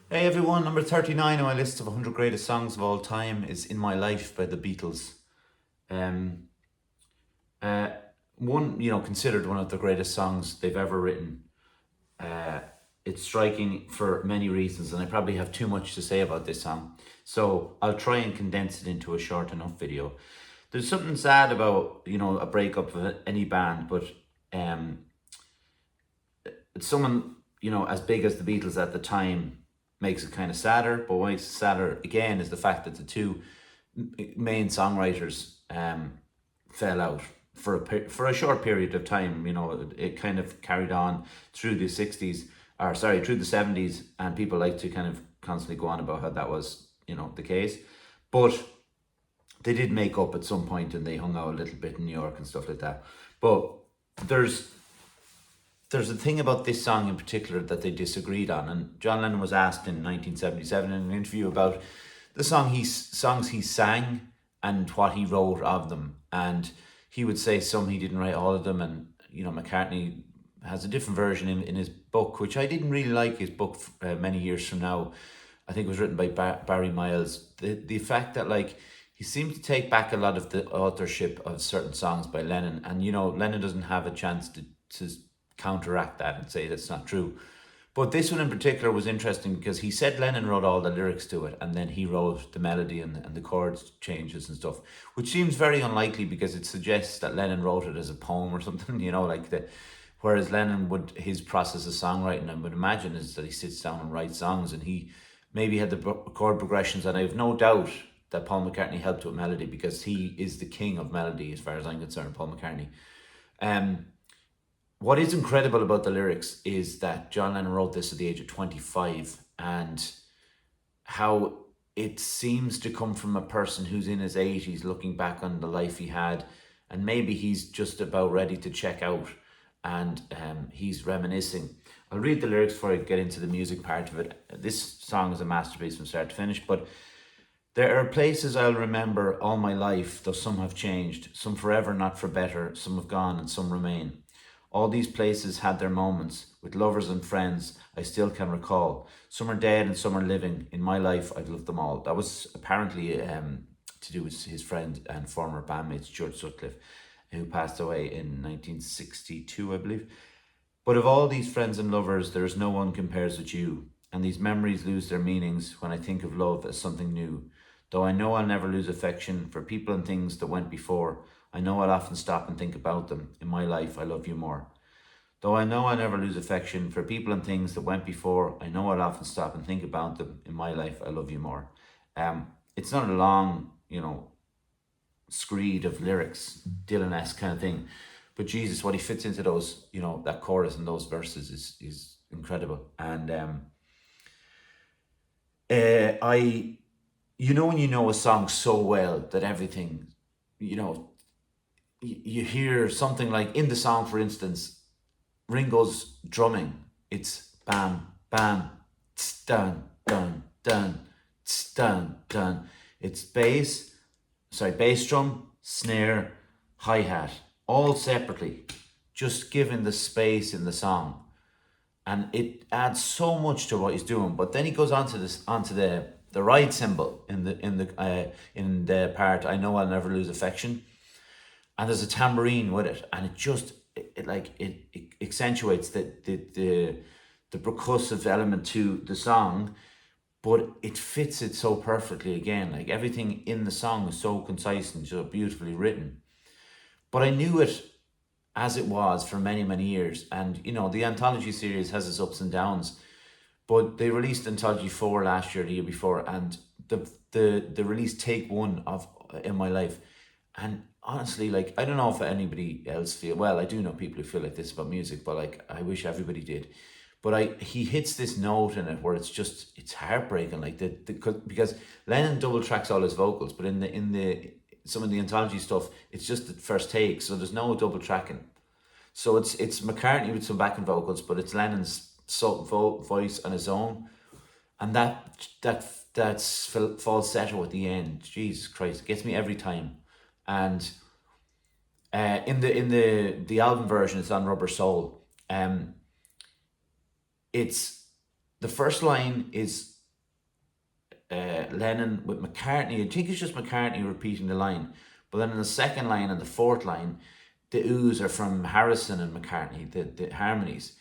Hey everyone, number 39 on my list of 100 greatest songs of all time is In My Life by the Beatles. Um, uh, considered one of the greatest songs they've ever written. Uh, it's striking for many reasons, and I probably have too much to say about this song. So I'll try and condense it into a short enough video. There's something sad about, a breakup of any band, but um, someone, as big as the Beatles at the time makes it kind of sadder. But what makes it sadder again is the fact that the two main songwriters fell out for a short period of time. It kind of carried on through the 60s, or sorry, through the 70s, and people like to kind of constantly go on about how that was, the case. But they did make up at some point and they hung out a little bit in New York and stuff like that. But there's there's a thing about this song in particular that they disagreed on, and John Lennon was asked in 1977 in an interview about the songs he sang and what he wrote of them, and he would say some he didn't write all of them, and McCartney has a different version in his book, which I didn't really like his book many years from now. I think it was written by Barry Miles. The fact that like he seemed to take back a lot of the authorship of certain songs by Lennon, and Lennon doesn't have a chance to counteract that and say that's not true. But this one in particular was interesting because he said Lennon wrote all the lyrics to it and then he wrote the melody and the chords changes and stuff, which seems very unlikely because it suggests that Lennon wrote it as a poem or something, like the. Whereas Lennon would, his process of songwriting, I would imagine, is that he sits down and writes songs, and he maybe had the chord progressions, and I have no doubt that Paul McCartney helped with melody because he is the king of melody as far as I'm concerned, Paul McCartney. Um, what is incredible about the lyrics is that John Lennon wrote this at the age of 25, and how it seems to come from a person who's in his 80s looking back on the life he had, and maybe he's just about ready to check out, and he's reminiscing. I'll read the lyrics before I get into the music part of it. This song is a masterpiece from start to finish, but there are places I'll remember all my life, though some have changed, some forever, not for better, some have gone and some remain. All these places had their moments, with lovers and friends I still can recall. Some are dead and some are living. In my life, I've loved them all. That was apparently to do with his friend and former bandmates, George Sutcliffe, who passed away in 1962, I believe. But of all these friends and lovers, there is no one compares with you. And these memories lose their meanings when I think of love as something new. Though I know I'll never lose affection for people and things that went before, I know I'll often stop and think about them. In my life, I love you more. Though I know I'll never lose affection for people and things that went before, I know I'll often stop and think about them. In my life, I love you more. It's not a long, screed of lyrics, Dylan-esque kind of thing. But Jesus, what he fits into those, that chorus and those verses is incredible. And I, when you know a song so well that everything, you know, you hear something like in the song, for instance, Ringo's drumming. It's bam, bam, tss, dun, dun, dun, tss, dun, dun. It's bass drum, snare, hi hat, all separately, just given the space in the song, and it adds so much to what he's doing. But then he goes onto the ride cymbal in the part I know I'll never lose affection, and there's a tambourine with it, and it accentuates the percussive element to the song, but it fits it so perfectly again. Like everything in the song is so concise and so beautifully written. But I knew it as it was for many, many years. And the anthology series has its ups and downs. But they released Anthology 4 last year, the year before, and the release Take One of In My Life. And honestly, like, I don't know if anybody else feel, well, I do know people who feel like this about music, but like, I wish everybody did. But he hits this note in it where it's heartbreaking, like because Lennon double tracks all his vocals, but in the some of the anthology stuff, it's just the first take, so there's no double tracking. So it's McCartney with some backing vocals, but it's Lennon's voice on his own, and that's falsetto at the end. Jesus Christ, it gets me every time. And in the album version, it's on Rubber Soul. It's the first line is Lennon with McCartney. I think it's just McCartney repeating the line, but then in the second line and the fourth line, the oohs are from Harrison and McCartney, the harmonies.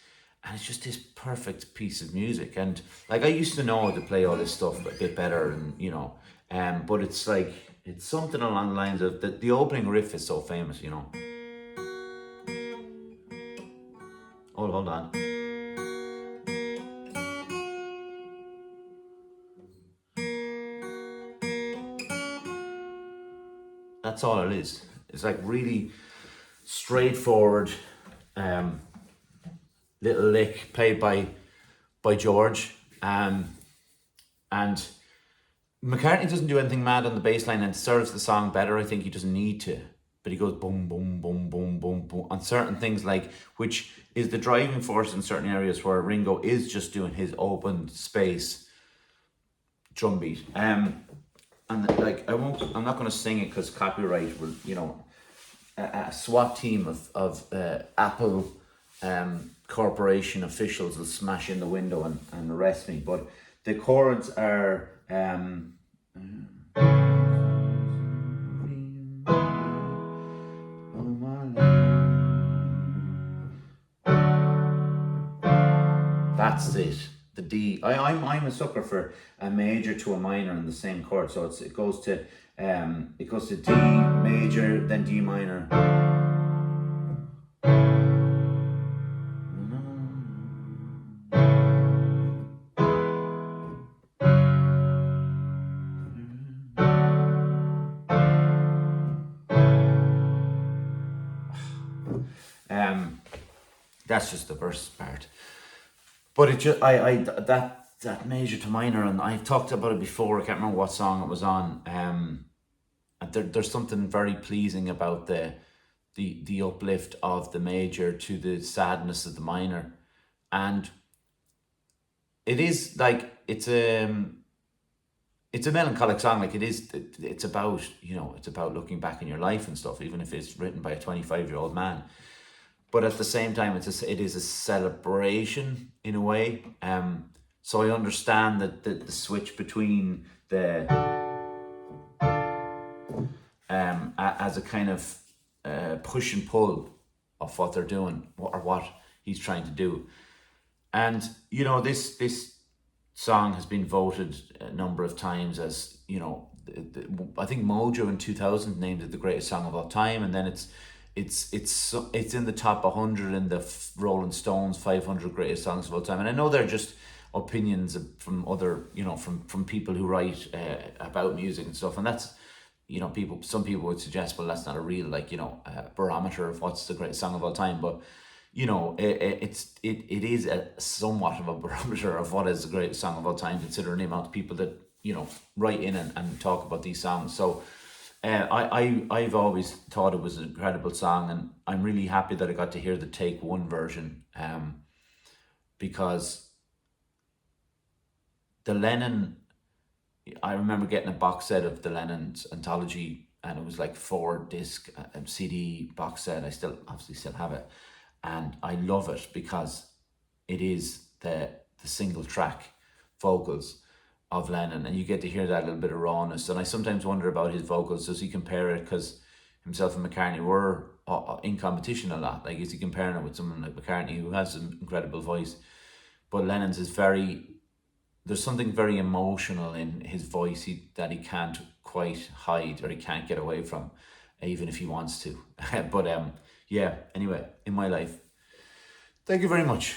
And it's just this perfect piece of music. And like, I used to know how to play all this stuff a bit better, and but it's like, it's something along the lines of the opening riff is so famous, Oh, hold on. That's all it is. It's like really straightforward, little lick played by George, and McCartney doesn't do anything mad on the bass line and serves the song better. I think he doesn't need to, but he goes boom, boom, boom, boom, boom, boom on certain things, like, which is the driving force in certain areas where Ringo is just doing his open space drum beat. And like, I'm not going to sing it because copyright will, a SWAT team of Apple corporation officials will smash in the window and arrest me. But the chords are that's it. The D. I'm a sucker for a major to a minor in the same chord. So it goes to D major, then D minor. That's just the verse part. But it just that major to minor, and I've talked about it before. I can't remember what song it was on. And there's something very pleasing about the uplift of the major to the sadness of the minor, and it is like it's a melancholic song. Like, it's about it's about looking back in your life and stuff, even if it's written by a 25-year-old man. But at the same time, it is a celebration in a way. So I understand that the switch between the as a kind of push and pull of what they're doing, or what he's trying to do. And this song has been voted a number of times as, I think Mojo in 2000 named it the greatest song of all time, and then it's in the top 100 in the Rolling Stones 500 greatest songs of all time. And I know they're just opinions from other, from people who write about music and stuff. And that's, some people would suggest, well, that's not a real, barometer of what's the greatest song of all time. But, it is a somewhat of a barometer of what is the greatest song of all time, considering the amount of people that, write in and talk about these songs. So, I've always thought it was an incredible song, and I'm really happy that I got to hear the Take One version, because the Lennon, I remember getting a box set of the Lennon's anthology, and it was like 4-disc CD box set. I obviously still have it, and I love it because it is the single track vocals of Lennon, and you get to hear that little bit of rawness. And I sometimes wonder about his vocals. Does he compare it, because himself and McCartney were in competition a lot? Like, is he comparing it with someone like McCartney, who has an incredible voice? But Lennon's is there's something very emotional in his voice that he can't quite hide, or he can't get away from, even if he wants to. But yeah, anyway, in my life. Thank you very much.